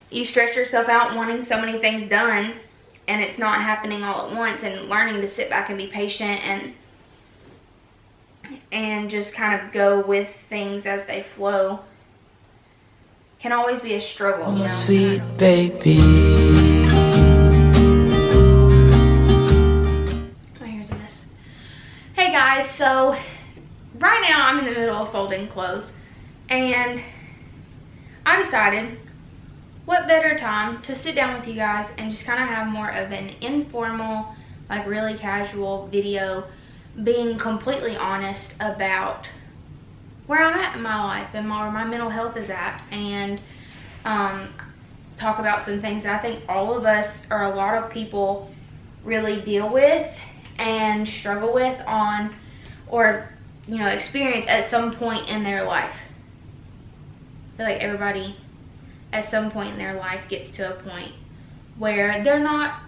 you stress yourself out wanting so many things done, and it's not happening all at once, and learning to sit back and be patient and just kind of go with things as they flow can always be a struggle. Oh, my sweet baby. Oh, here's a mess. Hey guys, so right now I'm in the middle of folding clothes, and I decided what better time to sit down with you guys and just kind of have more of an informal, like really casual video, being completely honest about where I'm at in my life and where my mental health is at, and talk about some things that I think all of us, or a lot of people, really deal with and struggle with on, or you know, experience at some point in their life. I feel like everybody at some point in their life gets to a point where they're not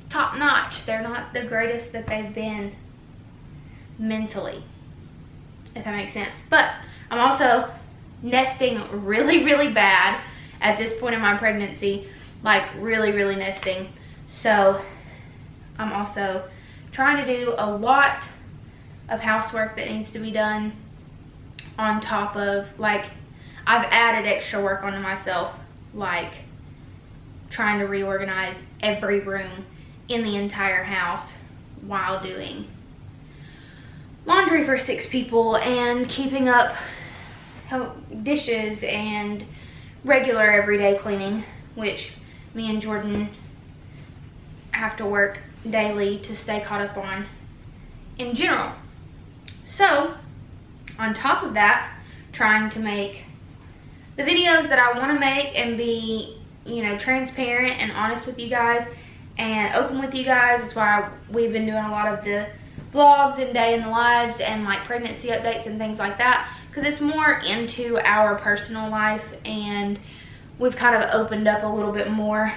top notch, they're not the greatest that they've been mentally, if that makes sense. But I'm also nesting really, really bad at this point in my pregnancy, like really nesting. So I'm also trying to do a lot of housework that needs to be done, on top of, like, I've added extra work onto myself, like trying to reorganize every room in the entire house while doing laundry for 6 people and keeping up dishes and regular everyday cleaning, which me and Jordan have to work daily to stay caught up on in general. So on top of that, trying to make the videos that I want to make and be, you know, transparent and honest with you guys and open with you guys. That's why we've been doing a lot of the vlogs and day in the lives and like pregnancy updates and things like that, because it's more into our personal life, and we've kind of opened up a little bit more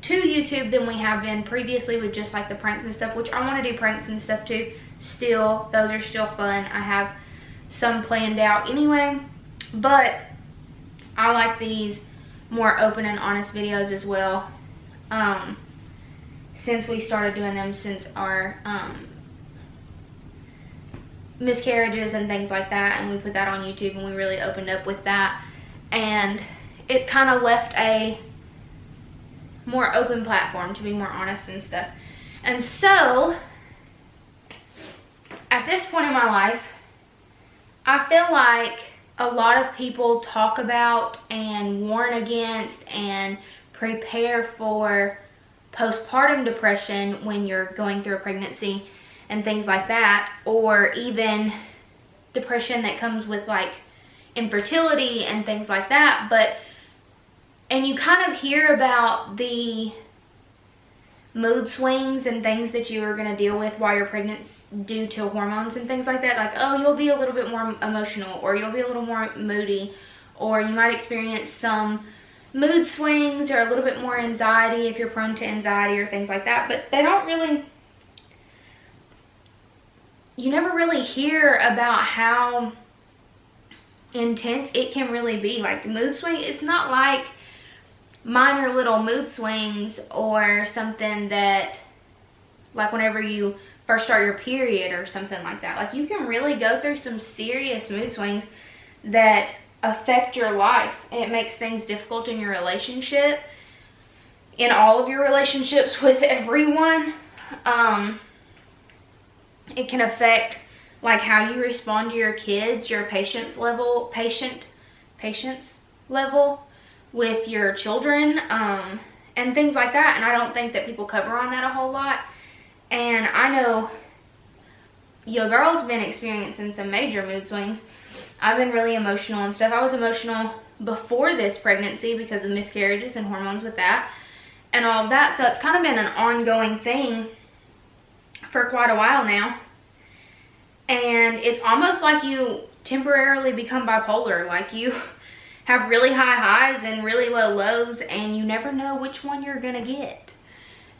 to YouTube than we have been previously with just like the pranks and stuff, which I want to do pranks and stuff too still. Those are still fun. I have some planned out anyway, but I like these more open and honest videos as well, since we started doing them since our miscarriages and things like that, and we put that on YouTube and we really opened up with that, and it kind of left a more open platform to be more honest and stuff. And so at this point in my life, I feel like a lot of people talk about and warn against and prepare for postpartum depression when you're going through a pregnancy and things like that, or even depression that comes with like infertility and things like that. And you kind of hear about the mood swings and things that you are going to deal with while you're pregnant due to hormones and things like that. Like, oh, you'll be a little bit more emotional, or you'll be a little more moody, or you might experience some mood swings or a little bit more anxiety if you're prone to anxiety or things like that. But they don't really, you never really hear about how intense it can really be. Like mood swing, it's not like minor little mood swings or something that, like whenever you first start your period or something like that. Like you can really go through some serious mood swings that affect your life, and it makes things difficult in your relationship, in all of your relationships with everyone. It can affect like how you respond to your kids, your patience level with your children, and things like that. And I don't think that people cover on that a whole lot. And I know your girl's been experiencing some major mood swings. I've been really emotional and stuff. I was emotional before this pregnancy because of miscarriages and hormones with that and all of that. So it's kind of been an ongoing thing for quite a while now. And it's almost like you temporarily become bipolar. Like you have really high highs and really low lows, and you never know which one you're gonna get.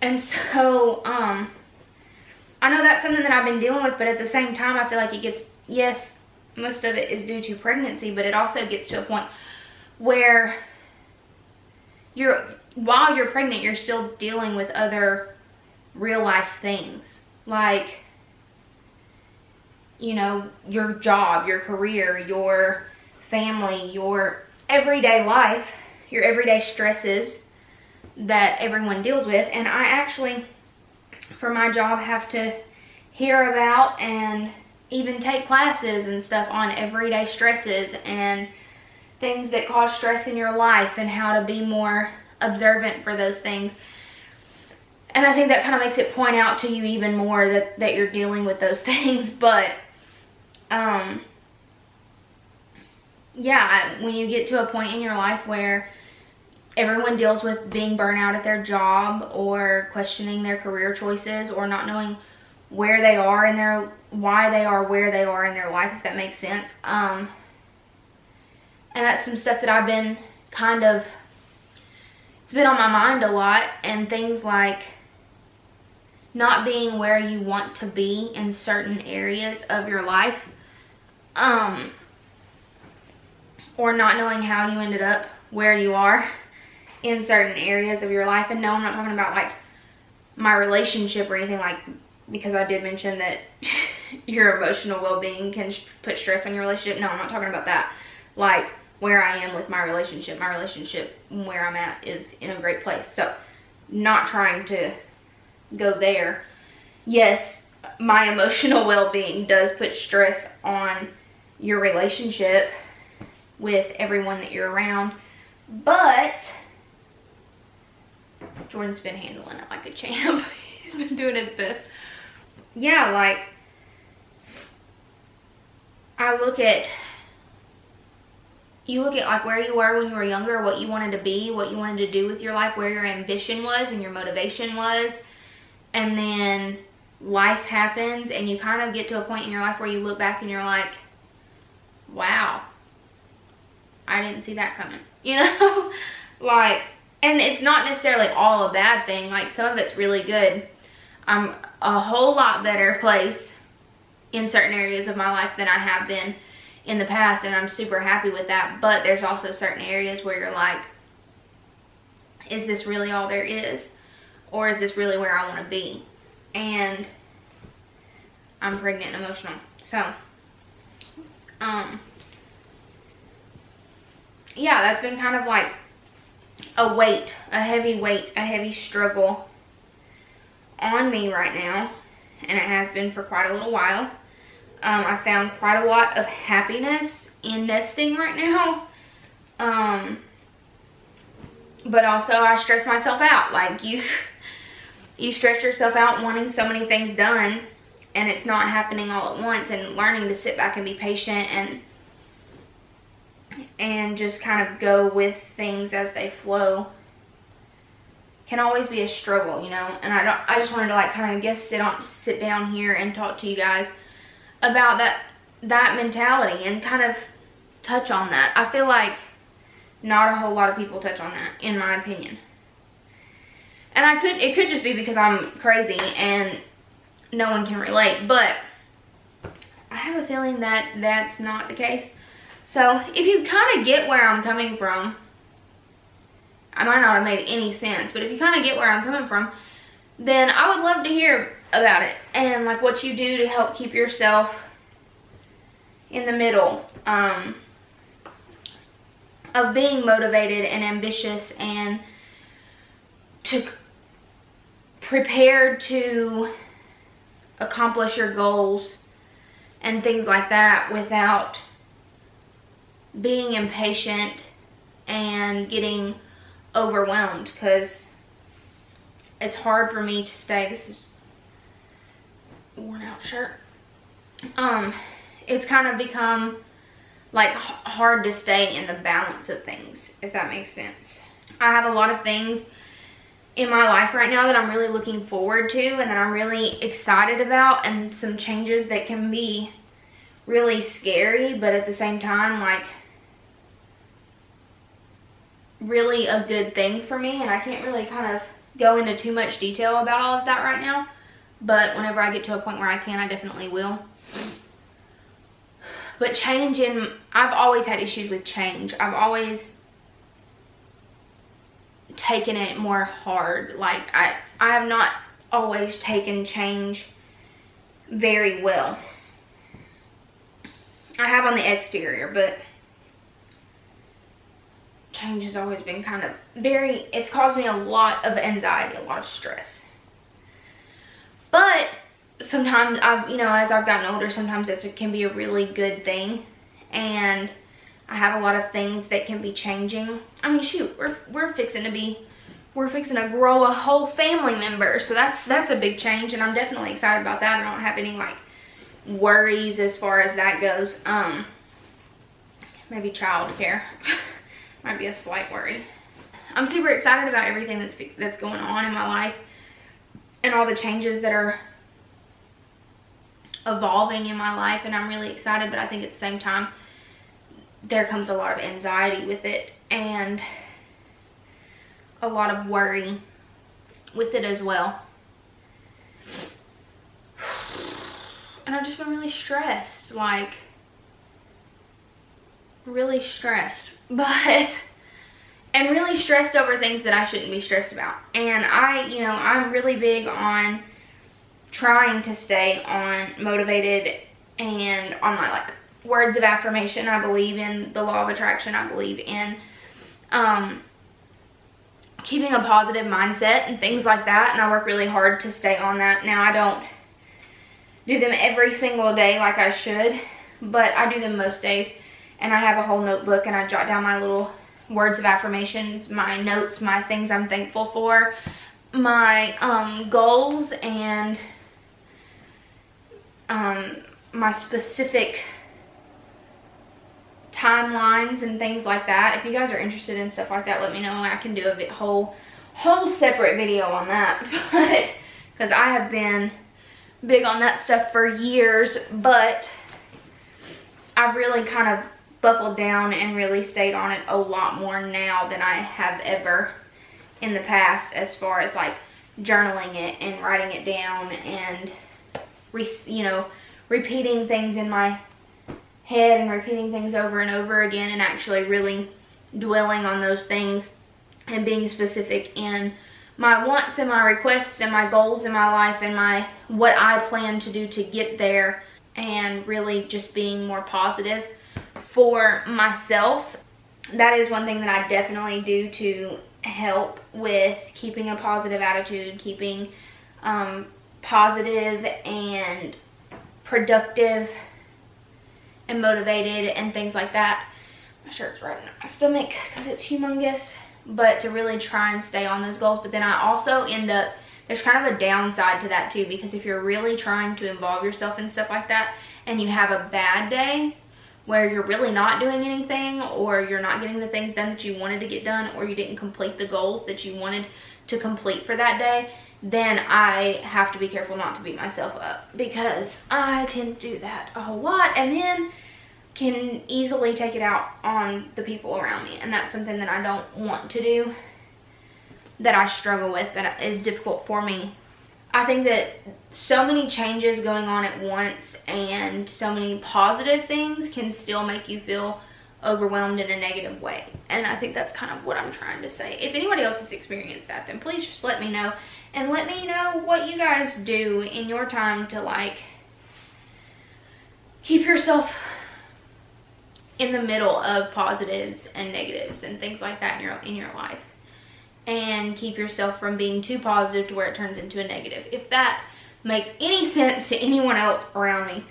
And so I know that's something that I've been dealing with, but at the same time I feel like it gets, yes, most of it is due to pregnancy, but it also gets to a point where while you're pregnant, you're still dealing with other real life things. Like, you know, your job, your career, your family, your everyday life, your everyday stresses that everyone deals with. And I actually, for my job, have to hear about and even take classes and stuff on everyday stresses and things that cause stress in your life and how to be more observant for those things. And I think that kind of makes it point out to you even more that you're dealing with those things. But yeah, when you get to a point in your life where everyone deals with being burnt out at their job or questioning their career choices or not knowing where they are in their, why they are where they are in their life, if that makes sense. And that's some stuff that I've been kind of, it's been on my mind a lot, and things like not being where you want to be in certain areas of your life, or not knowing how you ended up where you are in certain areas of your life. And no, I'm not talking about like my relationship or anything, like, because I did mention that your emotional well-being can put stress on your relationship. No, I'm not talking about that. Like, where I am with my relationship where I'm at is in a great place. So, not trying to go there. Yes, my emotional well-being does put stress on your relationship with everyone that you're around, but Jordan's been handling it like a champ. He's been doing his best. Yeah, like, you look at like where you were when you were younger, what you wanted to be, what you wanted to do with your life, where your ambition was and your motivation was, and then life happens and you kind of get to a point in your life where you look back and you're like, wow, I didn't see that coming, you know? Like, and it's not necessarily all a bad thing. Like, some of it's really good. I'm a whole lot better place in certain areas of my life than I have been in the past, and I'm super happy with that. But there's also certain areas where you're like, is this really all there is? Or is this really where I want to be? And I'm pregnant and emotional. So, yeah, that's been kind of like a heavy struggle on me right now, and it has been for quite a little while. I found quite a lot of happiness in nesting right now, but also I stress myself out. Like, you stress yourself out wanting so many things done, and it's not happening all at once, and learning to sit back and be patient and just kind of go with things as they flow can always be a struggle, you know. And I just wanted to like kind of sit down here and talk to you guys about that mentality and kind of touch on that. I feel like not a whole lot of people touch on that, in my opinion. And it could just be because I'm crazy and no one can relate, but I have a feeling that that's not the case. So if you kind of get where I'm coming from, I might not have made any sense, but if you kind of get where I'm coming from, then I would love to hear about it and like what you do to help keep yourself in the middle of being motivated and ambitious and prepared to accomplish your goals and things like that without being impatient and getting overwhelmed, because it's hard for me to stay. This is a worn out shirt. It's kind of become like hard to stay in the balance of things, if that makes sense. I have a lot of things in my life right now that I'm really looking forward to and that I'm really excited about, and some changes that can be really scary, but at the same time, like, really a good thing for me. And I can't really kind of go into too much detail about all of that right now, but whenever I get to a point where I can, I definitely will. But I've always had issues with change. taken it more hard. Like I have not always taken change very well. I have on the exterior, but change has always been kind of it's caused me a lot of anxiety, a lot of stress. But sometimes as I've gotten older, sometimes it can be a really good thing. And I have a lot of things that can be changing. I mean, shoot, we're fixing to grow a whole family member. So that's a big change, and I'm definitely excited about that. I don't have any like worries as far as that goes. Maybe childcare might be a slight worry. I'm super excited about everything that's going on in my life and all the changes that are evolving in my life, and I'm really excited. But I think at the same time, there comes a lot of anxiety with it and a lot of worry with it as well. And I've just been really stressed, like really stressed, and really stressed over things that I shouldn't be stressed about. And I'm really big on trying to stay motivated and on my like words of affirmation. I believe in the law of attraction. I believe in keeping a positive mindset and things like that, and I work really hard to stay on that. Now, I don't do them every single day like I should, but I do them most days, and I have a whole notebook, and I jot down my little words of affirmations, my notes, my things I'm thankful for, my goals, and my specific timelines and things like that. If you guys are interested in stuff like that, let me know. I can do a whole separate video on that, but because I have been big on that stuff for years, but I've really kind of buckled down and really stayed on it a lot more now than I have ever in the past, as far as like journaling it and writing it down and repeating things in my head and repeating things over and over again, and actually really dwelling on those things and being specific in my wants and my requests and my goals in my life and what I plan to do to get there, and really just being more positive for myself. That is one thing that I definitely do to help with keeping a positive attitude, keeping positive and productive and motivated and things like that. My shirt's right in my stomach because it's humongous. But to really try and stay on those goals. But then I also end up, there's kind of a downside to that too, because if you're really trying to involve yourself in stuff like that and you have a bad day where you're really not doing anything, or you're not getting the things done that you wanted to get done, or you didn't complete the goals that you wanted to complete for that day, then I have to be careful not to beat myself up, because I tend to do that a whole lot and then can easily take it out on the people around me. And that's something that I don't want to do, that I struggle with, that is difficult for me. I think that so many changes going on at once and so many positive things can still make you feel overwhelmed in a negative way. And I think that's kind of what I'm trying to say. If anybody else has experienced that, then please just let me know. And let me know what you guys do in your time to like keep yourself in the middle of positives and negatives and things like that in your life, and keep yourself from being too positive to where it turns into a negative. If that makes any sense to anyone else around me.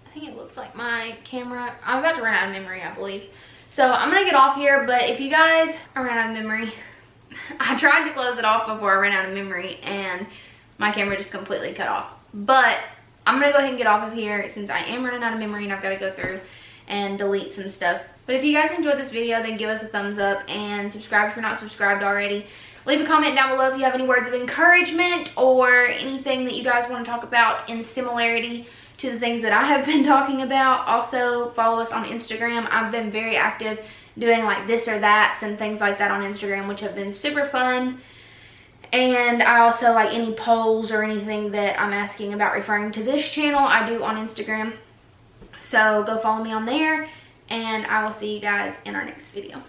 I think it looks like my camera, I'm about to run out of memory, I believe. So I'm gonna get off here, but if you guys, I ran out of memory. I tried to close it off before I ran out of memory and my camera just completely cut off. But I'm gonna go ahead and get off of here since I am running out of memory and I've got to go through and delete some stuff. But if you guys enjoyed this video, then give us a thumbs up and subscribe if you're not subscribed already. Leave a comment down below if you have any words of encouragement or anything that you guys want to talk about in similarity to the things that I have been talking about. Also, follow us on Instagram. I've been very active doing like this or that's and things like that on Instagram, which have been super fun. And I also like any polls or anything that I'm asking about referring to this channel, I do on Instagram. So go follow me on there, and I will see you guys in our next video.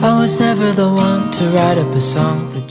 I was never the one to write up a song for